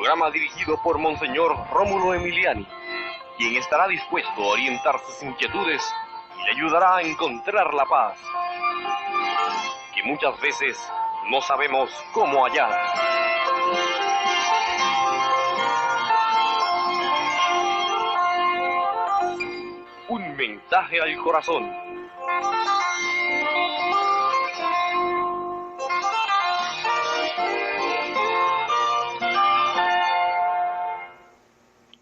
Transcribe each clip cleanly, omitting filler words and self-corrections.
programa dirigido por Monseñor Rómulo Emiliani, quien estará dispuesto a orientar sus inquietudes y le ayudará a encontrar la paz, que muchas veces no sabemos cómo hallar. Un mensaje al corazón.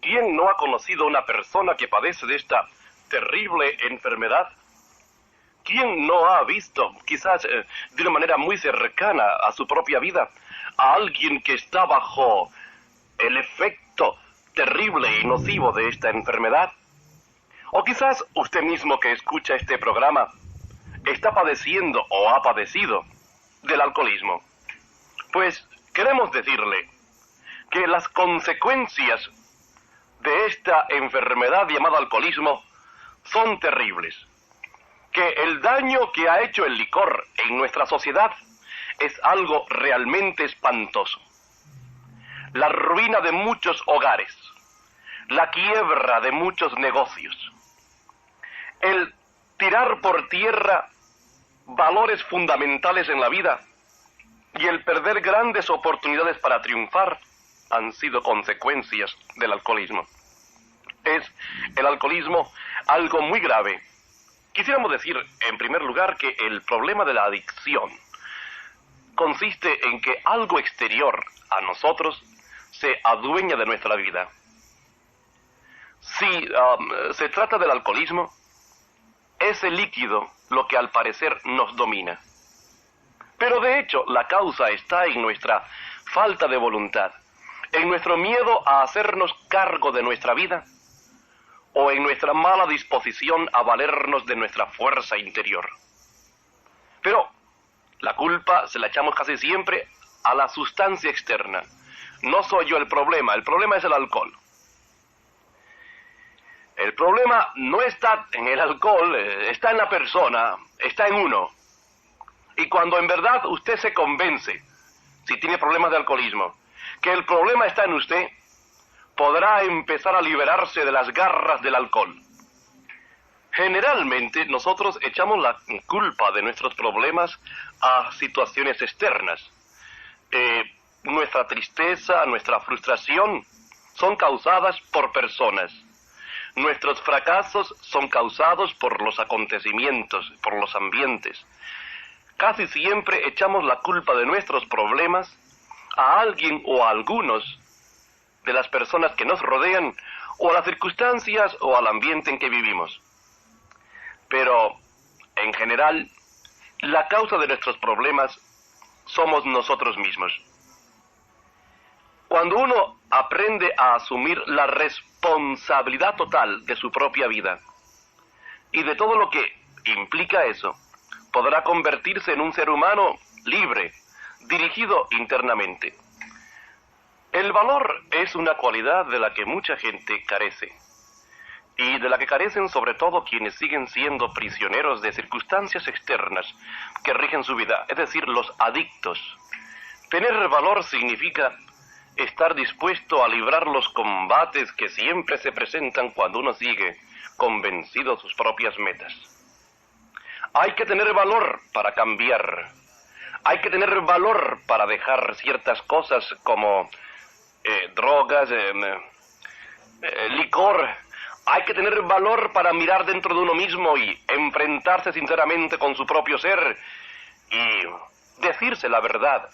¿Quién no ha conocido a una persona que padece de esta terrible enfermedad? ¿Quién no ha visto, quizás de una manera muy cercana a su propia vida, a alguien que está bajo el efecto terrible y nocivo de esta enfermedad? O quizás usted mismo que escucha este programa está padeciendo o ha padecido del alcoholismo. Pues queremos decirle que las consecuencias de esta enfermedad llamada alcoholismo son terribles. Que el daño que ha hecho el licor en nuestra sociedad es algo realmente espantoso. La ruina de muchos hogares, la quiebra de muchos negocios, el tirar por tierra valores fundamentales en la vida y el perder grandes oportunidades para triunfar han sido consecuencias del alcoholismo. Es el alcoholismo algo muy grave. Quisiéramos decir, en primer lugar, que el problema de la adicción consiste en que algo exterior a nosotros se adueña de nuestra vida. Si se trata del alcoholismo, es el líquido lo que al parecer nos domina. Pero de hecho, la causa está en nuestra falta de voluntad, en nuestro miedo a hacernos cargo de nuestra vida, o en nuestra mala disposición a valernos de nuestra fuerza interior. Pero la culpa se la echamos casi siempre a la sustancia externa. No soy yo el problema es el alcohol. El problema no está en el alcohol, está en la persona, está en uno. Y cuando en verdad usted se convence, si tiene problemas de alcoholismo, que el problema está en usted, podrá empezar a liberarse de las garras del alcohol. Generalmente nosotros echamos la culpa de nuestros problemas a situaciones externas. Nuestra tristeza, nuestra frustración son causadas por personas. Nuestros fracasos son causados por los acontecimientos, por los ambientes. Casi siempre echamos la culpa de nuestros problemas a alguien o a algunos de las personas que nos rodean, o a las circunstancias o al ambiente en que vivimos. Pero, en general, la causa de nuestros problemas somos nosotros mismos. Cuando uno aprende a asumir la responsabilidad total de su propia vida, y de todo lo que implica eso, podrá convertirse en un ser humano libre, dirigido internamente. El valor es una cualidad de la que mucha gente carece, y de la que carecen sobre todo quienes siguen siendo prisioneros de circunstancias externas que rigen su vida, es decir, los adictos. Tener valor significa estar dispuesto a librar los combates que siempre se presentan cuando uno sigue convencido de sus propias metas. Hay que tener valor para cambiar. Hay que tener valor para dejar ciertas cosas como drogas, licor. Hay que tener valor para mirar dentro de uno mismo y enfrentarse sinceramente con su propio ser y decirse la verdad.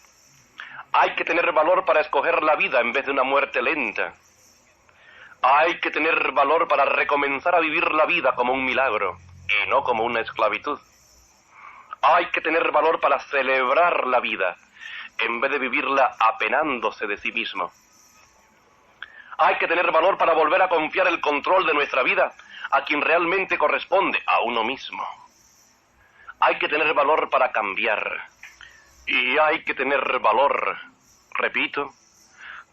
Hay que tener valor para escoger la vida en vez de una muerte lenta. Hay que tener valor para recomenzar a vivir la vida como un milagro y no como una esclavitud. Hay que tener valor para celebrar la vida en vez de vivirla apenándose de sí mismo. Hay que tener valor para volver a confiar el control de nuestra vida a quien realmente corresponde, a uno mismo. Hay que tener valor para cambiar. Y hay que tener valor, repito,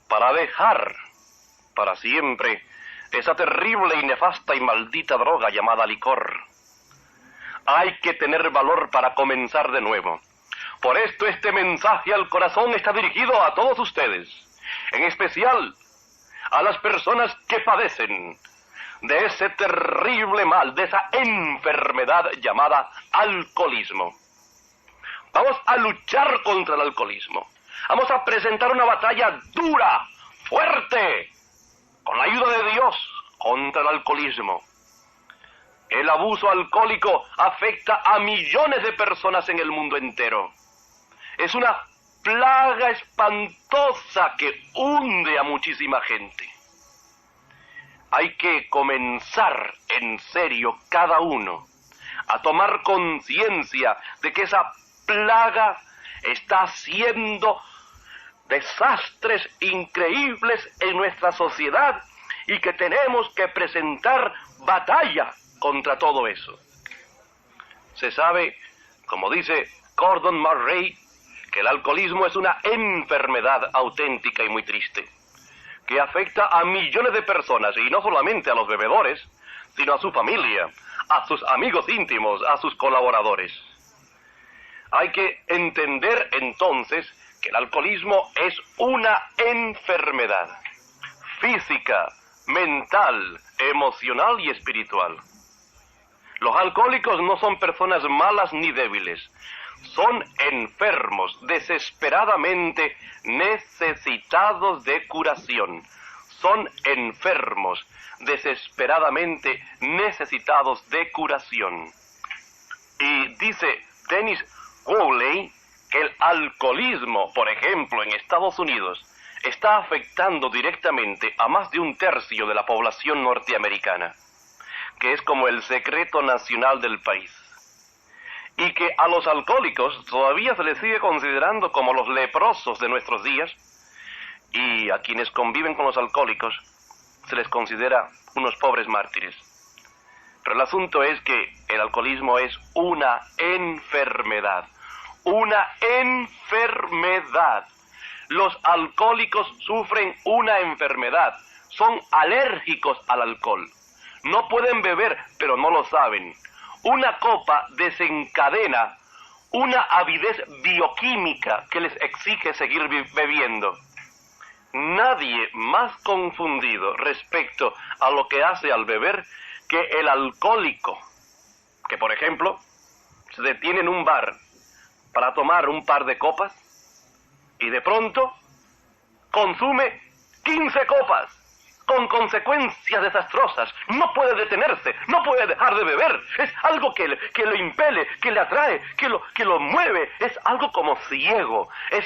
para dejar para siempre esa terrible y nefasta y maldita droga llamada licor. Hay que tener valor para comenzar de nuevo. Por esto este mensaje al corazón está dirigido a todos ustedes. en especial a las personas que padecen de ese terrible mal, de esa enfermedad llamada alcoholismo. Vamos a luchar contra el alcoholismo. Vamos a presentar una batalla dura, fuerte, con la ayuda de Dios, contra el alcoholismo. El abuso alcohólico afecta a millones de personas en el mundo entero. Es una plaga espantosa que hunde a muchísima gente. Hay que comenzar en serio cada uno a tomar conciencia de que esa plaga está haciendo desastres increíbles en nuestra sociedad y que tenemos que presentar batalla contra todo eso. Se sabe, como dice Gordon Murray, que el alcoholismo es una enfermedad auténtica y muy triste, que afecta a millones de personas, y no solamente a los bebedores, sino a su familia, a sus amigos íntimos, a sus colaboradores. Hay que entender entonces que el alcoholismo es una enfermedad física, mental, emocional y espiritual. Los alcohólicos no son personas malas ni débiles, son enfermos, desesperadamente necesitados de curación. Son enfermos, desesperadamente necesitados de curación. Y dice Dennis Woolley que el alcoholismo, por ejemplo, en Estados Unidos, está afectando directamente a más de 1/3 de la población norteamericana, que es como el secreto nacional del país. Y que a los alcohólicos todavía se les sigue considerando como los leprosos de nuestros días, y a quienes conviven con los alcohólicos se les considera unos pobres mártires. Pero el asunto es que el alcoholismo es una enfermedad. Una enfermedad. Los alcohólicos sufren una enfermedad. Son alérgicos al alcohol. No pueden beber, pero no lo saben. Una copa desencadena una avidez bioquímica que les exige seguir bebiendo. Nadie más confundido respecto a lo que hace al beber que el alcohólico, que por ejemplo se detiene en un bar para tomar un par de copas y de pronto consume 15 copas con consecuencias desastrosas. No puede detenerse, no puede dejar de beber. Es algo que lo impele, que le atrae, que lo mueve. Es algo como ciego. Es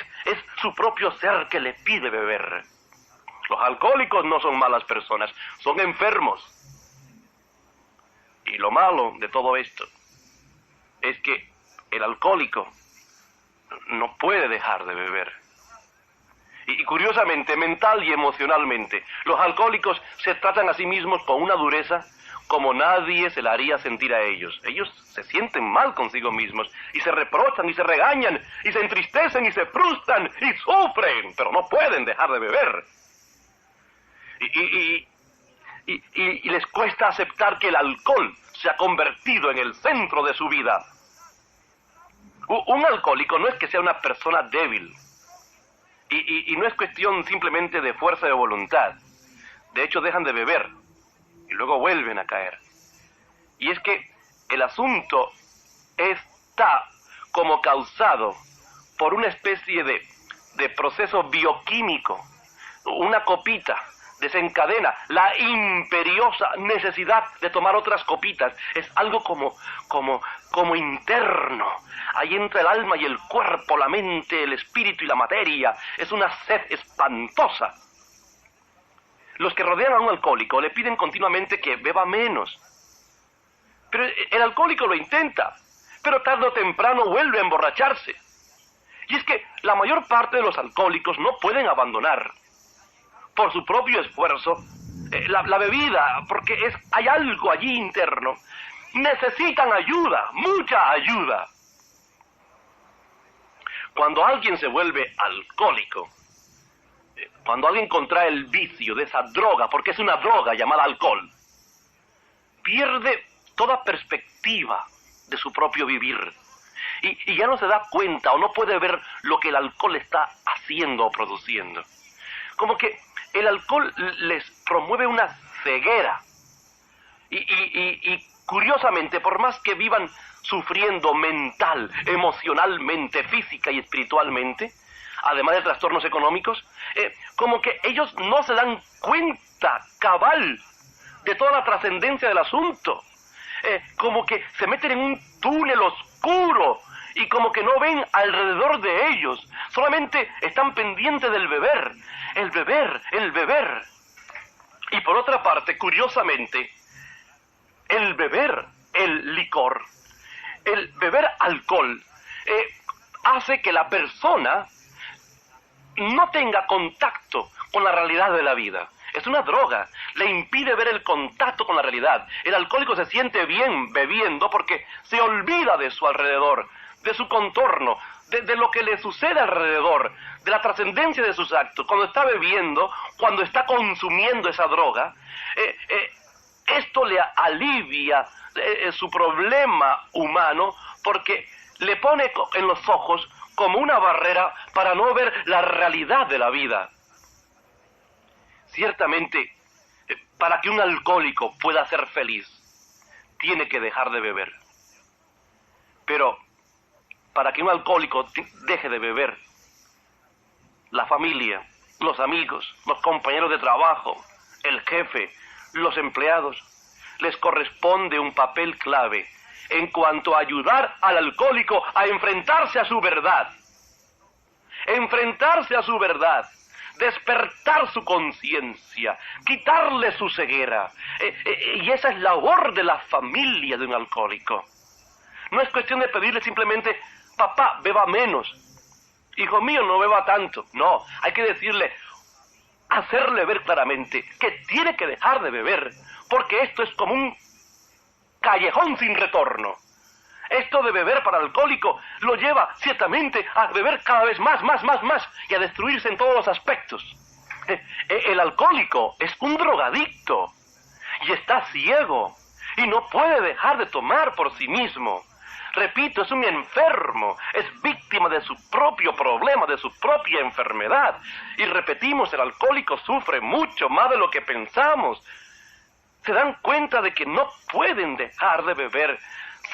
su propio ser que le pide beber. Los alcohólicos no son malas personas, son enfermos. Y lo malo de todo esto es que el alcohólico no puede dejar de beber. Y curiosamente, mental y emocionalmente, los alcohólicos se tratan a sí mismos con una dureza como nadie se la haría sentir a ellos. Ellos se sienten mal consigo mismos y se reprochan y se regañan y se entristecen y se frustran y sufren, pero no pueden dejar de beber. Y les cuesta aceptar que el alcohol se ha convertido en el centro de su vida. Un alcohólico no es que sea una persona débil. Y no es cuestión simplemente de fuerza de voluntad. De hecho, dejan de beber y luego vuelven a caer. Y es que el asunto está como causado por una especie de proceso bioquímico. Una copita desencadena la imperiosa necesidad de tomar otras copitas. Es algo como interno. Ahí entra el alma y el cuerpo, la mente, el espíritu y la materia. Es una sed espantosa. Los que rodean a un alcohólico le piden continuamente que beba menos. Pero el alcohólico lo intenta, pero tarde o temprano vuelve a emborracharse. Y es que la mayor parte de los alcohólicos no pueden abandonar por su propio esfuerzo la bebida, porque hay algo allí interno. Necesitan ayuda, mucha ayuda. Cuando alguien se vuelve alcohólico, cuando alguien contrae el vicio de esa droga, porque es una droga llamada alcohol, pierde toda perspectiva de su propio vivir. Y ya no se da cuenta o no puede ver lo que el alcohol está haciendo o produciendo. como que el alcohol les promueve una ceguera. Y curiosamente, por más que vivan sufriendo mental, emocionalmente, física y espiritualmente, además de trastornos económicos, como que ellos no se dan cuenta cabal de toda la trascendencia del asunto. Como que se meten en un túnel oscuro y como que no ven alrededor de ellos, solamente están pendientes del beber, el beber, el beber. Y por otra parte, curiosamente, el beber el licor, el beber alcohol, hace que la persona no tenga contacto con la realidad de la vida. Es una droga, le impide ver el contacto con la realidad. El alcohólico se siente bien bebiendo porque se olvida de su alrededor, de su contorno, de lo que le sucede alrededor, de la trascendencia de sus actos. Cuando está bebiendo, cuando está consumiendo esa droga, esto le alivia su problema humano porque le pone en los ojos como una barrera para no ver la realidad de la vida. Ciertamente, para que un alcohólico pueda ser feliz, tiene que dejar de beber. Pero para que un alcohólico deje de beber, la familia, los amigos, los compañeros de trabajo, el jefe, los empleados, les corresponde un papel clave en cuanto a ayudar al alcohólico a enfrentarse a su verdad. Enfrentarse a su verdad, despertar su conciencia, quitarle su ceguera. Y esa es la labor de la familia de un alcohólico. No es cuestión de pedirle simplemente, papá, beba menos, hijo mío, no beba tanto. No, hay que decirle, hacerle ver claramente que tiene que dejar de beber, porque esto es como un callejón sin retorno. Esto de beber para el alcohólico lo lleva ciertamente a beber cada vez más, y a destruirse en todos los aspectos. El alcohólico es un drogadicto y está ciego y no puede dejar de tomar por sí mismo. Repito, es un enfermo, es víctima de su propio problema, de su propia enfermedad. Y repetimos, el alcohólico sufre mucho más de lo que pensamos. Se dan cuenta de que no pueden dejar de beber.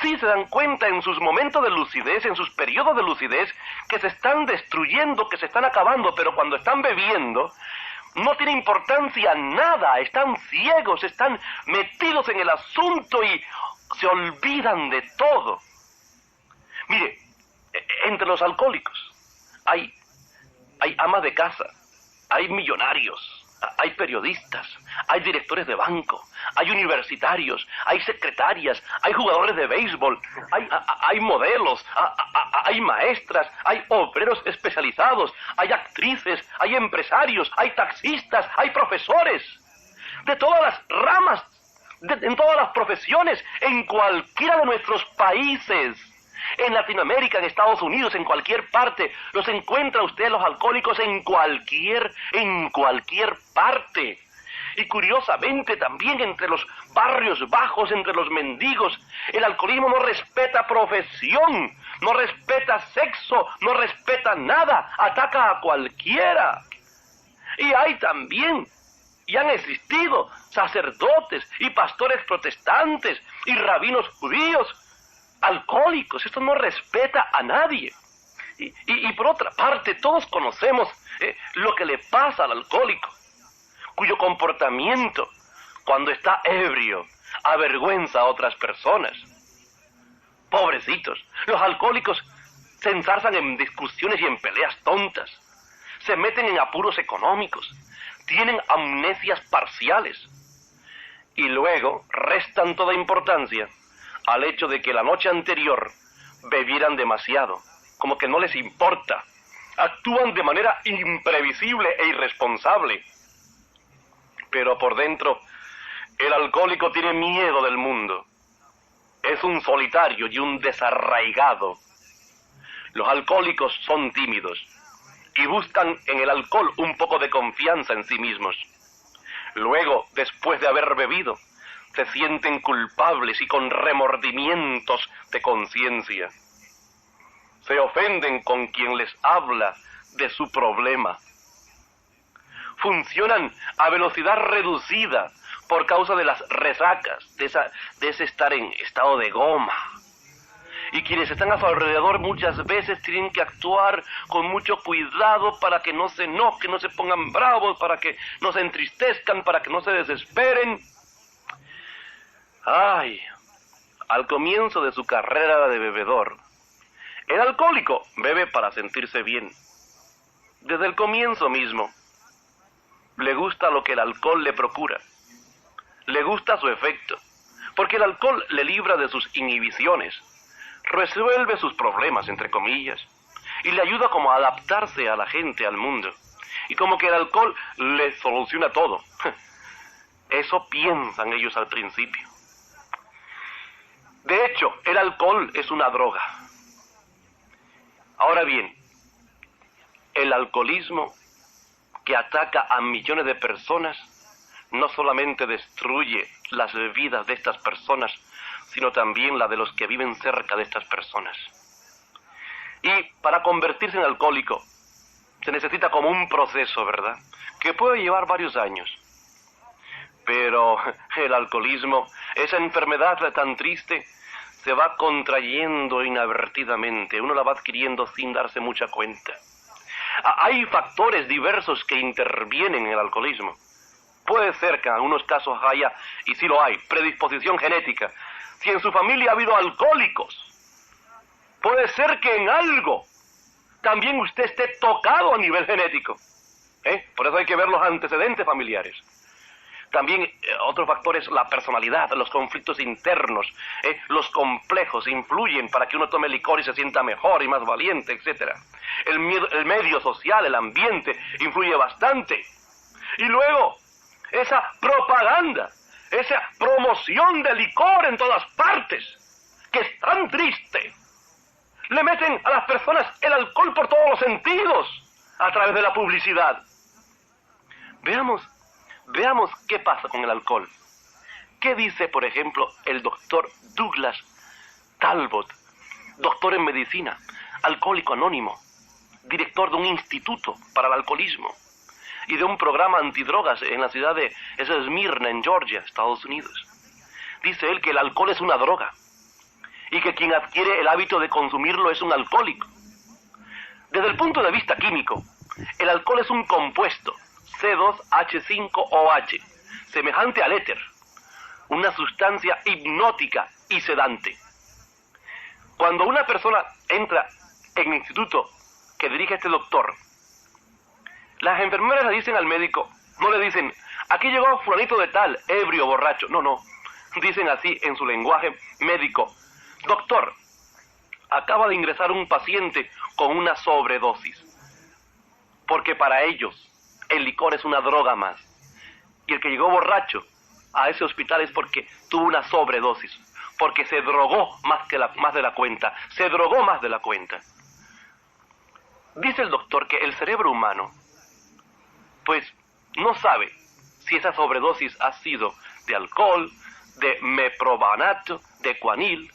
Sí se dan cuenta en sus momentos de lucidez, en sus periodos de lucidez, que se están destruyendo, que se están acabando, pero cuando están bebiendo, no tiene importancia nada, están ciegos, están metidos en el asunto y se olvidan de todo. Mire, entre los alcohólicos hay amas de casa, hay millonarios, hay periodistas, hay directores de banco, hay universitarios, hay secretarias, hay jugadores de béisbol, hay modelos, hay maestras, hay obreros especializados, hay actrices, hay empresarios, hay taxistas, hay profesores, de todas las ramas, en todas las profesiones, en cualquiera de nuestros países. En Latinoamérica, en Estados Unidos, en cualquier parte, los encuentra usted los alcohólicos en cualquier parte. Y curiosamente también entre los barrios bajos, entre los mendigos, el alcoholismo no respeta profesión, no respeta sexo, no respeta nada, ataca a cualquiera. Y hay también, y han existido, sacerdotes y pastores protestantes y rabinos judíos alcohólicos. Esto no respeta a nadie. Y por otra parte, todos conocemos lo que le pasa al alcohólico, cuyo comportamiento, cuando está ebrio, avergüenza a otras personas. Pobrecitos, los alcohólicos se enzarzan en discusiones y en peleas tontas, se meten en apuros económicos, tienen amnesias parciales, y luego restan toda importancia al hecho de que la noche anterior bebieran demasiado, como que no les importa. Actúan de manera imprevisible e irresponsable. Pero por dentro, el alcohólico tiene miedo del mundo. Es un solitario y un desarraigado. Los alcohólicos son tímidos y buscan en el alcohol un poco de confianza en sí mismos. Luego, después de haber bebido, se sienten culpables y con remordimientos de conciencia. Se ofenden con quien les habla de su problema. funcionan a velocidad reducida por causa de las resacas, de ese estar en estado de goma. Y quienes están a su alrededor muchas veces tienen que actuar con mucho cuidado para que no se enojen, no se pongan bravos, para que no se entristezcan, para que no se desesperen. Ay, al comienzo de su carrera de bebedor, el alcohólico bebe para sentirse bien. Desde el comienzo mismo, le gusta lo que el alcohol le procura. Le gusta su efecto, porque el alcohol le libra de sus inhibiciones, resuelve sus problemas, entre comillas, y le ayuda como a adaptarse a la gente, al mundo. Y como que el alcohol le soluciona todo. Eso piensan ellos al principio. De hecho, el alcohol es una droga. Ahora bien, el alcoholismo que ataca a millones de personas no solamente destruye las vidas de estas personas, sino también la de los que viven cerca de estas personas. Y para convertirse en alcohólico se necesita como un proceso, ¿verdad?, que puede llevar varios años. Pero el alcoholismo, esa enfermedad tan triste, se va contrayendo inadvertidamente, uno la va adquiriendo sin darse mucha cuenta. Hay factores diversos que intervienen en el alcoholismo. Puede ser que en algunos casos haya, y sí lo hay, predisposición genética. Si en su familia ha habido alcohólicos, puede ser que en algo también usted esté tocado a nivel genético. Por eso hay que ver los antecedentes familiares. También otro factor es la personalidad, los conflictos internos, los complejos influyen para que uno tome licor y se sienta mejor y más valiente, etc. El medio social, el ambiente, influye bastante. Y luego, esa propaganda, esa promoción de licor en todas partes, que es tan triste. Le meten a las personas el alcohol por todos los sentidos, a través de la publicidad. Veamos qué pasa con el alcohol. ¿Qué dice, por ejemplo, el doctor Douglas Talbot, doctor en medicina, alcohólico anónimo, director de un instituto para el alcoholismo y de un programa antidrogas en la ciudad de Smyrna, en Georgia, Estados Unidos? Dice él que el alcohol es una droga y que quien adquiere el hábito de consumirlo es un alcohólico. Desde el punto de vista químico, el alcohol es un compuesto, C2H5OH, semejante al éter, una sustancia hipnótica y sedante. Cuando una persona entra en el instituto que dirige este doctor, las enfermeras le dicen al médico, no le dicen, aquí llegó fulanito de tal, ebrio, borracho, no, dicen así en su lenguaje médico, doctor, acaba de ingresar un paciente con una sobredosis, porque para ellos el licor es una droga más. Y el que llegó borracho a ese hospital es porque tuvo una sobredosis, porque se drogó más de la cuenta, se drogó más de la cuenta. Dice el doctor que el cerebro humano, pues, no sabe si esa sobredosis ha sido de alcohol, de meprovanato, de Quanil,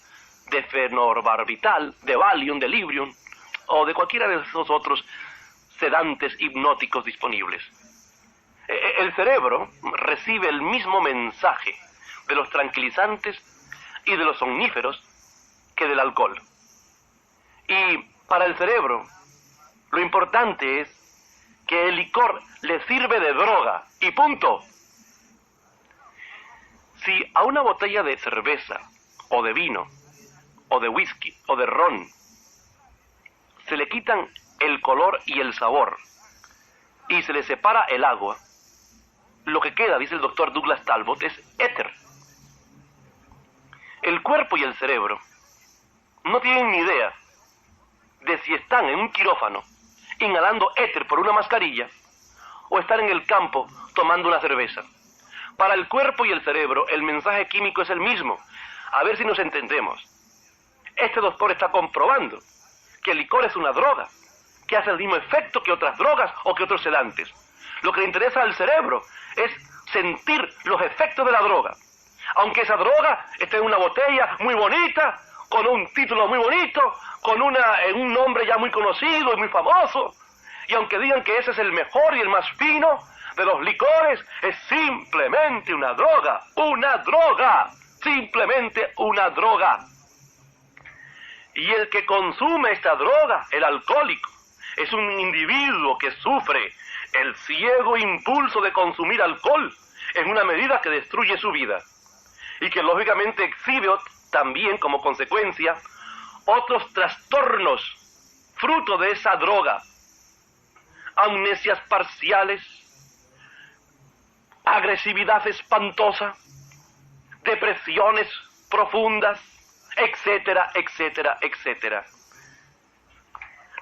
de fenobarbital, de Valium, de Librium, o de cualquiera de esos otros sedantes hipnóticos disponibles. El cerebro recibe el mismo mensaje de los tranquilizantes y de los somníferos que del alcohol. Y para el cerebro, lo importante es que el licor le sirve de droga, y punto. Si a una botella de cerveza, o de vino, o de whisky, o de ron, se le quitan el color y el sabor, y se le separa el agua, lo que queda, dice el doctor Douglas Talbot, es éter. El cuerpo y el cerebro no tienen ni idea de si están en un quirófano inhalando éter por una mascarilla o están en el campo tomando una cerveza. Para el cuerpo y el cerebro el mensaje químico es el mismo. A ver si nos entendemos. Este doctor está comprobando que el licor es una droga, que hace el mismo efecto que otras drogas o que otros sedantes. Lo que le interesa al cerebro es sentir los efectos de la droga. Aunque esa droga esté en una botella muy bonita, con un título muy bonito, con un nombre ya muy conocido y muy famoso, y aunque digan que ese es el mejor y el más fino, de los licores es simplemente una droga, simplemente una droga. Y el que consume esta droga, el alcohólico, es un individuo que sufre el ciego impulso de consumir alcohol en una medida que destruye su vida y que lógicamente exhibe también como consecuencia otros trastornos fruto de esa droga: amnesias parciales, agresividad espantosa, depresiones profundas, etcétera, etcétera, etcétera.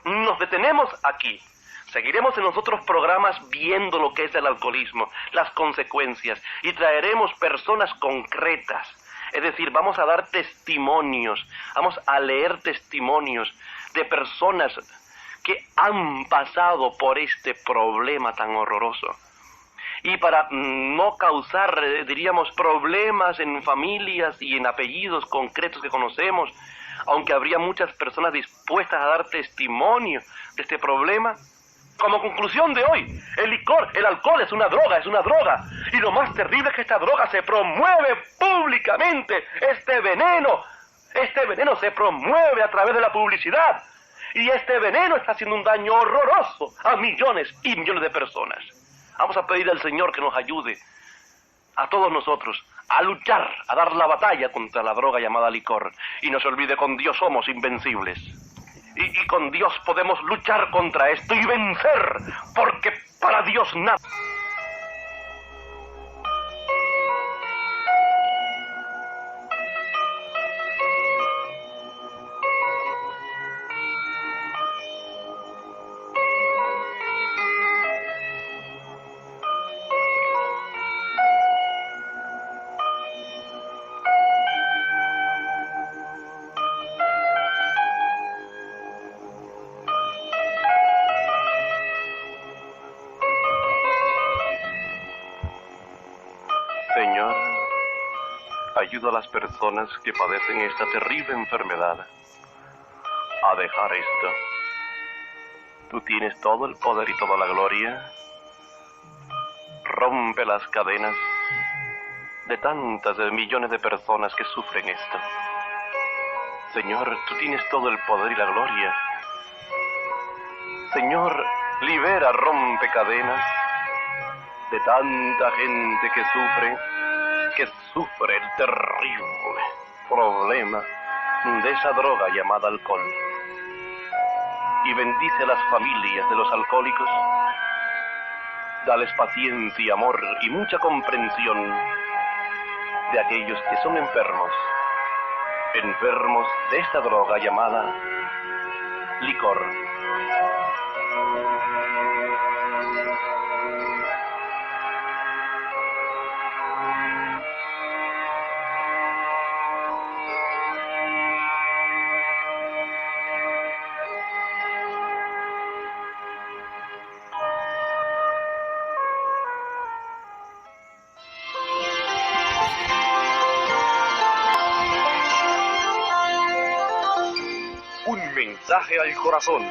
Nos detenemos aquí. Seguiremos en los otros programas viendo lo que es el alcoholismo, las consecuencias, y traeremos personas concretas. Es decir, vamos a dar testimonios, vamos a leer testimonios de personas que han pasado por este problema tan horroroso. Y para no causar, diríamos, problemas en familias y en apellidos concretos que conocemos, aunque habría muchas personas dispuestas a dar testimonio de este problema, como conclusión de hoy, el licor, el alcohol es una droga, y lo más terrible es que esta droga se promueve públicamente. Este veneno se promueve a través de la publicidad, y este veneno está haciendo un daño horroroso a millones y millones de personas. Vamos a pedir al Señor que nos ayude a todos nosotros a luchar, a dar la batalla contra la droga llamada licor. Y no se olvide, con Dios somos invencibles. Y con Dios podemos luchar contra esto y vencer, porque para Dios nada. Señor, ayuda a las personas que padecen esta terrible enfermedad a dejar esto. Tú tienes todo el poder y toda la gloria. Rompe las cadenas de tantas de millones de personas que sufren esto. Señor, tú tienes todo el poder y la gloria. Señor, libera, rompe cadenas de tanta gente que sufre el terrible problema de esa droga llamada alcohol. Y bendice a las familias de los alcohólicos. Dales paciencia, amor y mucha comprensión de aquellos que son enfermos de esta droga llamada licor. Un mensaje al corazón.